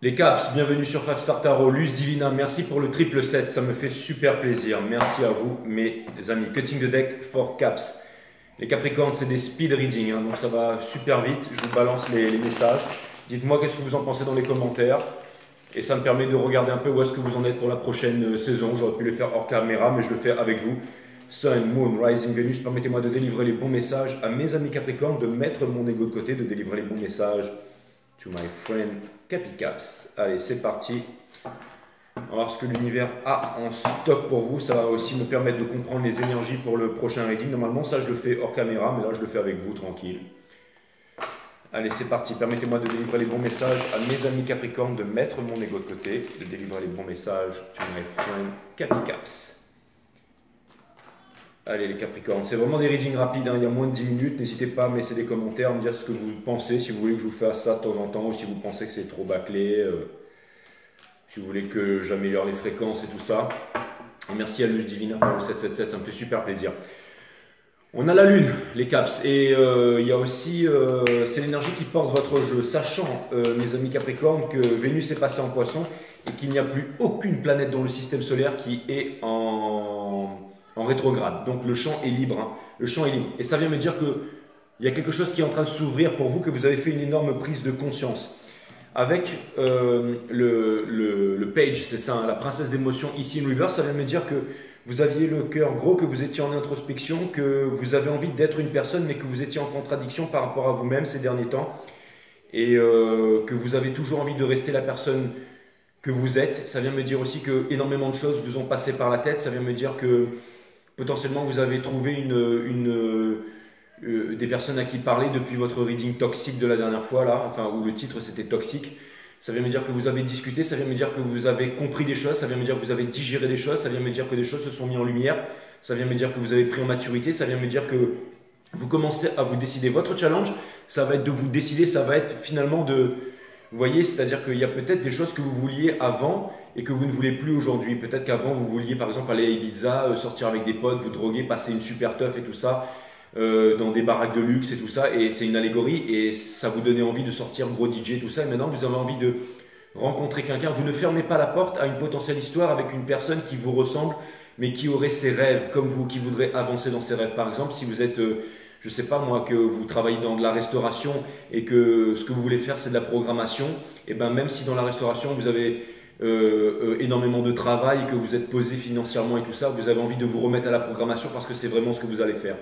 Les Caps, bienvenue sur 5 Star Tarot. Luz Divina, merci pour le triple 7, ça me fait super plaisir. Merci à vous, mes amis. Cutting the deck for Caps. Les Capricornes, c'est des speed reading, donc ça va super vite. Je vous balance les messages. Dites-moi qu'est-ce que vous en pensez dans les commentaires. Et ça me permet de regarder un peu où est-ce que vous en êtes pour la prochaine saison. J'aurais pu le faire hors caméra, mais je le fais avec vous. Sun, Moon, Rising, Venus, permettez-moi de délivrer les bons messages à mes amis Capricornes, de mettre mon ego de côté, de délivrer les bons messages to my friend Capicaps. Allez, c'est parti. On va voir ce que l'univers a en stock pour vous. Ça va aussi me permettre de comprendre les énergies pour le prochain reading. Normalement, ça, je le fais hors caméra, mais là, je le fais avec vous, tranquille. Allez, c'est parti. Permettez-moi de délivrer les bons messages à mes amis Capricornes, de mettre mon ego de côté, de délivrer les bons messages to my friend Capicaps. Allez, les Capricornes, c'est vraiment des readings rapides, hein. Il y a moins de 10 minutes. N'hésitez pas à me laisser des commentaires, à me dire ce que vous pensez, si vous voulez que je vous fasse ça de temps en temps, ou si vous pensez que c'est trop bâclé, si vous voulez que j'améliore les fréquences et tout ça. Et merci à Luz Divina pour le 777, ça me fait super plaisir. On a la Lune, les Caps, et il y a aussi, c'est l'énergie qui porte votre jeu, sachant, mes amis Capricornes, que Vénus est passée en Poisson et qu'il n'y a plus aucune planète dans le système solaire qui est en rétrograde. Donc le champ est libre, hein. Le champ est libre. Et ça vient me dire qu'il y a quelque chose qui est en train de s'ouvrir pour vous, que vous avez fait une énorme prise de conscience. Avec le page, c'est ça, hein, la princesse d'émotion ici in reverse, ça vient me dire que vous aviez le cœur gros, que vous étiez en introspection, que vous avez envie d'être une personne, mais que vous étiez en contradiction par rapport à vous-même ces derniers temps. Et que vous avez toujours envie de rester la personne que vous êtes. Ça vient me dire aussi que énormément de choses vous ont passé par la tête. Ça vient me dire que potentiellement vous avez trouvé des personnes à qui parler depuis votre reading toxique de la dernière fois, là, enfin, où le titre c'était toxique. Ça vient me dire que vous avez discuté, ça vient me dire que vous avez compris des choses, ça vient me dire que vous avez digéré des choses, ça vient me dire que des choses se sont mises en lumière, ça vient me dire que vous avez pris en maturité, ça vient me dire que vous commencez à vous décider. Votre challenge, ça va être de vous décider, ça va être finalement de... Vous voyez, c'est-à-dire qu'il y a peut-être des choses que vous vouliez avant et que vous ne voulez plus aujourd'hui. Peut-être qu'avant, vous vouliez par exemple aller à Ibiza, sortir avec des potes, vous droguer, passer une super teuf et tout ça, dans des baraques de luxe et tout ça. Et c'est une allégorie et ça vous donnait envie de sortir gros DJ et tout ça. Et maintenant, vous avez envie de rencontrer quelqu'un. Vous ne fermez pas la porte à une potentielle histoire avec une personne qui vous ressemble, mais qui aurait ses rêves comme vous, qui voudrait avancer dans ses rêves. Par exemple, si vous êtes... je ne sais pas moi, que vous travaillez dans de la restauration et que ce que vous voulez faire c'est de la programmation, et ben même si dans la restauration vous avez énormément de travail, que vous êtes posé financièrement et tout ça, vous avez envie de vous remettre à la programmation parce que c'est vraiment ce que vous allez faire,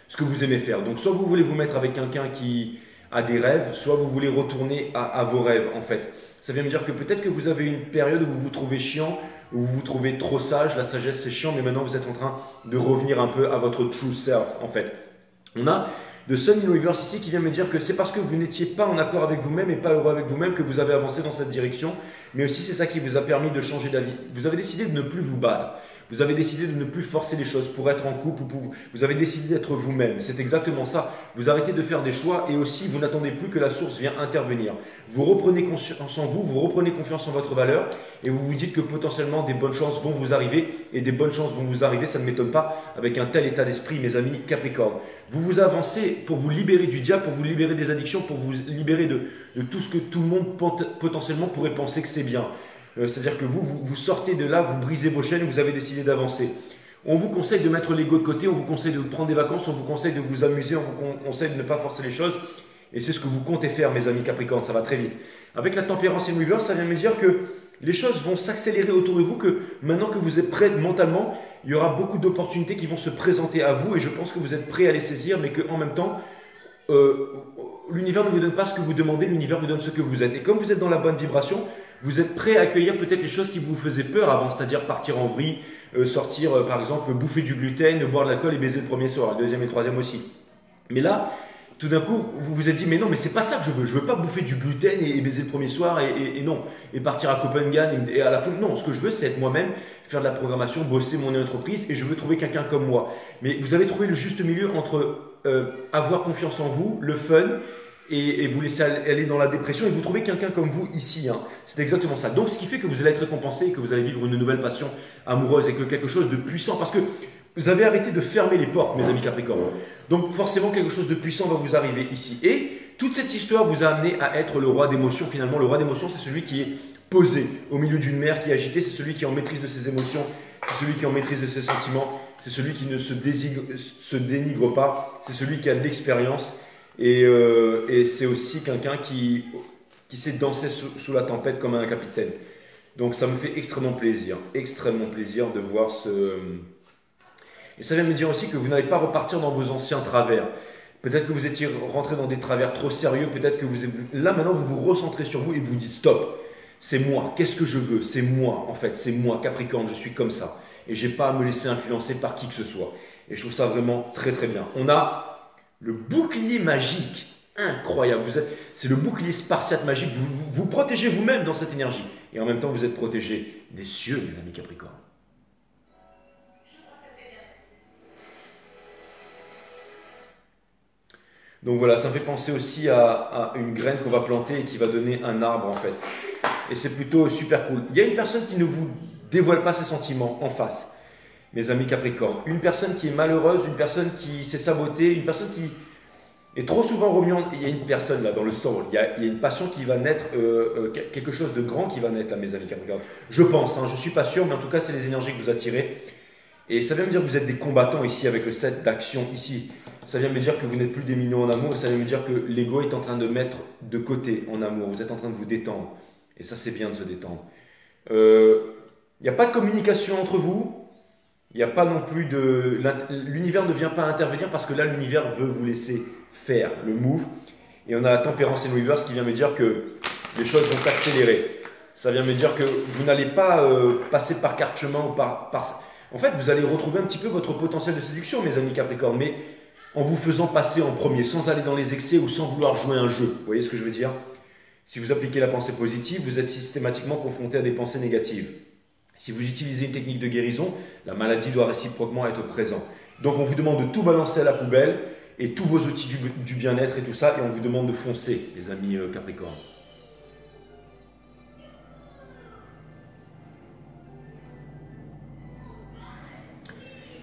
ce que vous aimez faire. Donc soit vous voulez vous mettre avec quelqu'un qui a des rêves, soit vous voulez retourner à vos rêves en fait. Ça vient me dire que peut-être que vous avez une période où vous vous trouvez chiant, où vous vous trouvez trop sage, la sagesse c'est chiant, mais maintenant vous êtes en train de revenir un peu à votre true self en fait. On a le Sun in Reverse ici qui vient me dire que c'est parce que vous n'étiez pas en accord avec vous-même et pas heureux avec vous-même que vous avez avancé dans cette direction, mais aussi c'est ça qui vous a permis de changer d'avis. Vous avez décidé de ne plus vous battre, vous avez décidé de ne plus forcer les choses pour être en couple, vous avez décidé d'être vous-même. C'est exactement ça. Vous arrêtez de faire des choix et aussi vous n'attendez plus que la source vienne intervenir. Vous reprenez confiance en vous, vous reprenez confiance en votre valeur et vous vous dites que potentiellement des bonnes chances vont vous arriver et des bonnes chances vont vous arriver, ça ne m'étonne pas avec un tel état d'esprit, mes amis Capricorne. Vous avancez pour vous libérer du diable, pour vous libérer des addictions, pour vous libérer de tout ce que tout le monde potentiellement pourrait penser que c'est bien. C'est-à-dire que vous sortez de là, vous brisez vos chaînes, vous avez décidé d'avancer. On vous conseille de mettre l'ego de côté, on vous conseille de prendre des vacances, on vous conseille de vous amuser, on vous conseille de ne pas forcer les choses. Et c'est ce que vous comptez faire, mes amis Capricorne, ça va très vite. Avec la tempérance in reverse, ça vient me dire que les choses vont s'accélérer autour de vous, que maintenant que vous êtes prêt mentalement, il y aura beaucoup d'opportunités qui vont se présenter à vous et je pense que vous êtes prêt à les saisir, mais qu'en même temps, l'univers ne vous donne pas ce que vous demandez, l'univers vous donne ce que vous êtes. Et comme vous êtes dans la bonne vibration, vous êtes prêt à accueillir peut-être les choses qui vous faisaient peur avant, c'est-à-dire partir en vrille, sortir par exemple, bouffer du gluten, boire de l'alcool et baiser le premier soir, le deuxième et le troisième aussi. Mais là, tout d'un coup, vous vous êtes dit, mais non, mais c'est pas ça que je veux pas bouffer du gluten et baiser le premier soir et non, et partir à Copenhague et à la fin, non, ce que je veux c'est être moi-même, faire de la programmation, bosser mon entreprise et je veux trouver quelqu'un comme moi. Mais vous avez trouvé le juste milieu entre avoir confiance en vous, le fun, et vous laisser aller dans la dépression et vous trouvez quelqu'un comme vous ici. Hein. C'est exactement ça. Donc ce qui fait que vous allez être récompensé et que vous allez vivre une nouvelle passion amoureuse et que quelque chose de puissant, parce que vous avez arrêté de fermer les portes, mes amis Capricorne. Donc forcément quelque chose de puissant va vous arriver ici. Et toute cette histoire vous a amené à être le roi d'émotions. Finalement, le roi d'émotions, c'est celui qui est posé au milieu d'une mer qui est agitée, c'est celui qui est en maîtrise de ses émotions, c'est celui qui est en maîtrise de ses sentiments, c'est celui qui ne se dénigre pas, c'est celui qui a de l'expérience et c'est aussi quelqu'un qui sait danser sous la tempête comme un capitaine. Donc ça me fait extrêmement plaisir de voir ce... Et ça vient me dire aussi que vous n'allez pas repartir dans vos anciens travers. Peut-être que vous étiez rentré dans des travers trop sérieux, peut-être que là maintenant vous vous recentrez sur vous et vous dites stop, c'est moi, qu'est-ce que je veux? C'est moi en fait, c'est moi, Capricorne, je suis comme ça. Et j'ai pas à me laisser influencer par qui que ce soit. Et je trouve ça vraiment très très bien. On a le bouclier magique, incroyable. C'est le bouclier spartiate magique, vous protégez vous-même dans cette énergie. Et en même temps vous êtes protégé des cieux, mes amis Capricorne. Donc voilà, ça me fait penser aussi à une graine qu'on va planter et qui va donner un arbre en fait. Et c'est plutôt super cool. Il y a une personne qui ne vous dévoile pas ses sentiments en face, mes amis Capricorne. Une personne qui est malheureuse, une personne qui s'est sabotée, une personne qui est trop souvent revenue en... Il y a une personne là dans le sang, il y a une passion qui va naître, quelque chose de grand qui va naître là, mes amis Capricorne. Je pense, hein, je ne suis pas sûr, mais en tout cas c'est les énergies que vous attirez. Et ça vient me dire que vous êtes des combattants ici avec le 7 d'action ici. Ça vient me dire que vous n'êtes plus des minots en amour et ça vient me dire que l'ego est en train de mettre de côté en amour. Vous êtes en train de vous détendre. Et ça, c'est bien de se détendre. Il n'y a pas de communication entre vous. Il n'y a pas non plus de... L'univers ne vient pas intervenir parce que là, l'univers veut vous laisser faire le move. Et on a la tempérance in reverse qui vient me dire que les choses vont s'accélérer. Ça vient me dire que vous n'allez pas passer par carte chemin ou par... En fait, vous allez retrouver un petit peu votre potentiel de séduction, mes amis Capricorne, mais en vous faisant passer en premier, sans aller dans les excès ou sans vouloir jouer un jeu. Vous voyez ce que je veux dire? Si vous appliquez la pensée positive, vous êtes systématiquement confronté à des pensées négatives. Si vous utilisez une technique de guérison, la maladie doit réciproquement être présente. Donc on vous demande de tout balancer à la poubelle, et tous vos outils du bien-être et tout ça, et on vous demande de foncer, les amis Capricorne.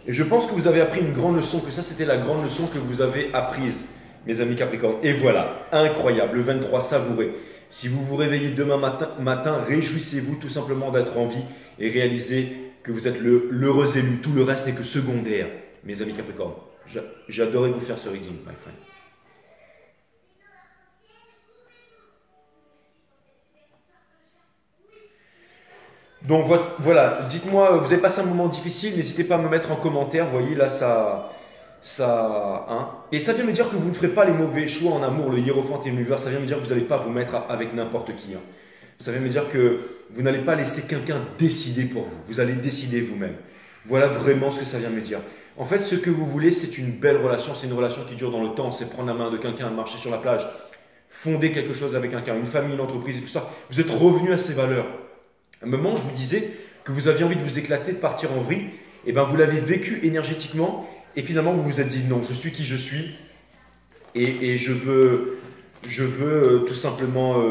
Et je pense que vous avez appris une grande leçon, que ça c'était la grande leçon que vous avez apprise, mes amis Capricorne. Et voilà, incroyable, le 23, savourez. Si vous vous réveillez demain matin, réjouissez-vous tout simplement d'être en vie et réalisez que vous êtes l'heureux élu. Tout le reste n'est que secondaire, mes amis Capricorne. J'adorais vous faire ce reading, my friend. Donc voilà, dites-moi, vous avez passé un moment difficile, n'hésitez pas à me mettre en commentaire, vous voyez là hein. Et ça vient me dire que vous ne ferez pas les mauvais choix en amour, le hiérophante et l'univers, ça vient me dire que vous n'allez pas vous mettre avec n'importe qui. Hein. Ça vient me dire que vous n'allez pas laisser quelqu'un décider pour vous, vous allez décider vous-même. Voilà vraiment ce que ça vient me dire. En fait, ce que vous voulez, c'est une belle relation, c'est une relation qui dure dans le temps, c'est prendre la main de quelqu'un, marcher sur la plage, fonder quelque chose avec quelqu'un, une famille, une entreprise et tout ça. Vous êtes revenu à ces valeurs. À un moment, je vous disais que vous aviez envie de vous éclater, de partir en vrille, et bien vous l'avez vécu énergétiquement, et finalement vous vous êtes dit non, je suis qui je suis, et je veux tout simplement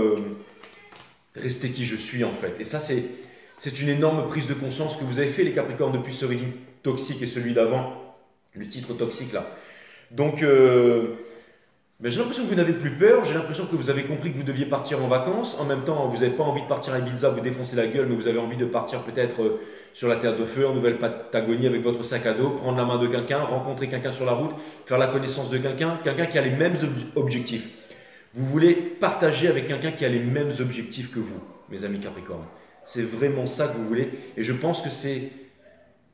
rester qui je suis en fait. Et ça, c'est une énorme prise de conscience que vous avez fait les Capricornes depuis ce reading toxique et celui d'avant, le titre toxique là. Donc, j'ai l'impression que vous n'avez plus peur, j'ai l'impression que vous avez compris que vous deviez partir en vacances. En même temps, vous n'avez pas envie de partir à Ibiza, vous défoncer la gueule, mais vous avez envie de partir peut-être sur la Terre de Feu, en Nouvelle-Patagonie avec votre sac à dos, prendre la main de quelqu'un, rencontrer quelqu'un sur la route, faire la connaissance de quelqu'un qui a les mêmes objectifs. Vous voulez partager avec quelqu'un qui a les mêmes objectifs que vous, mes amis Capricorne. C'est vraiment ça que vous voulez, et je pense que c'est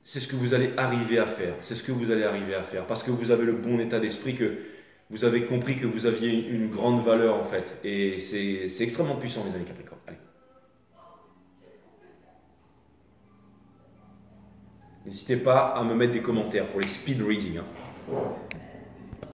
ce que vous allez arriver à faire. C'est ce que vous allez arriver à faire, parce que vous avez le bon état d'esprit, que vous avez compris que vous aviez une grande valeur en fait. Et c'est extrêmement puissant, les amis Capricorne. Allez. N'hésitez pas à me mettre des commentaires pour les speed reading. Hein.